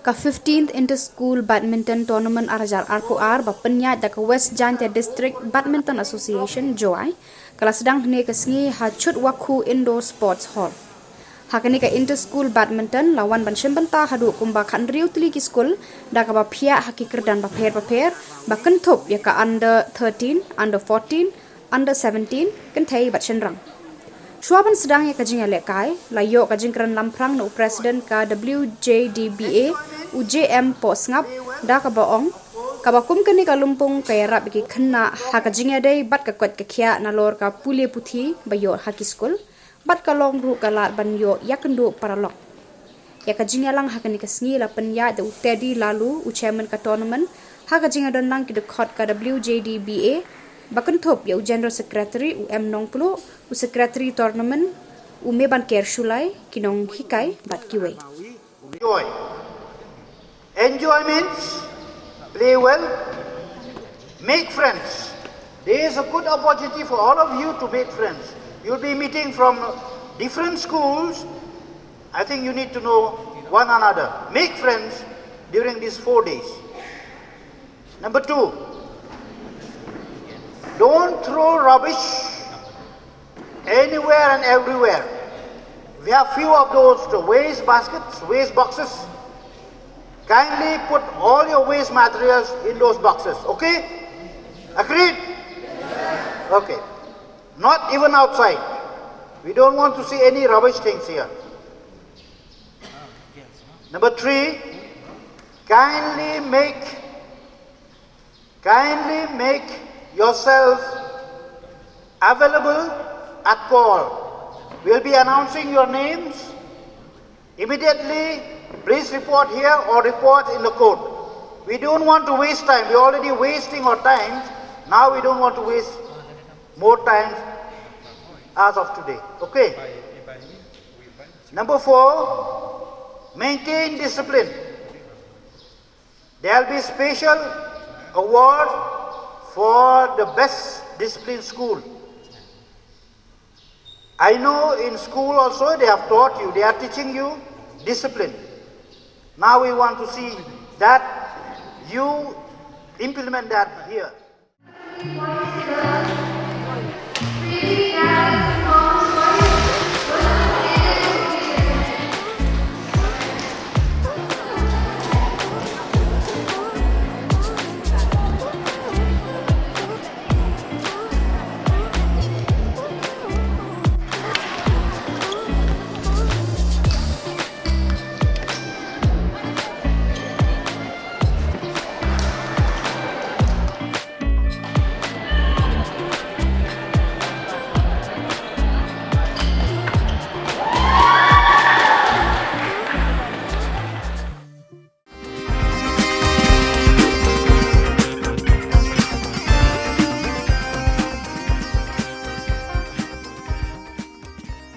ka 15th Inter-School Badminton Tournament Arajal RQR bapenya da ka West Jante District Badminton Association Joai kala sedang hne ka sngi ha Chutwakhu Indoor Sports Hall. Hakani ka Inter-School Badminton lawan ban shembanta hadu kumba kan riu tili ki school da ka bapia hakikir dan baper bakentup ya ka under 13, under 14, under 17 kan thai bat shenrang. Shuaban sedang ya kajing lekai layo kajing keran lamprang no president ka WJDBA UJM posngap da ka baong ka bakum kani ka lumpung kaya rap ki kena ha kajing dai bat ka kwat ka khia na lor ka pule puthi bayo haki school bat ka long ru ka lat ban yo yakendu paralok ya kajing lang ha kani ka sngi la penya da utedi lalu u chairman ka tournament ha kajing don lang ki de khot ka WJDBA bakentup ya general secretary UM Nongplu u secretary tournament u meban ker shulai kinong hikai bat kiwe. Enjoy means play well, make friends. There is a good opportunity for all of you to make friends. You'll be meeting from different schools. I think you need to know one another. Make friends during these 4 days. Number 2, don't throw rubbish anywhere and everywhere. We have few of those waste baskets, waste boxes. Kindly put all your waste materials in those boxes, okay? Agreed? Okay. Not even outside. We don't want to see any rubbish things here. Number 3, kindly make yourself available at call. We'll be announcing your names. Immediately, please report here or report in the court. We don't want to waste time. We're already wasting our time. Now we don't want to waste more time as of today. Okay? Number 4, maintain discipline. There will be special award for the best disciplined school. I know in school also they have taught you, they are teaching you discipline. Now we want to see that you implement that here.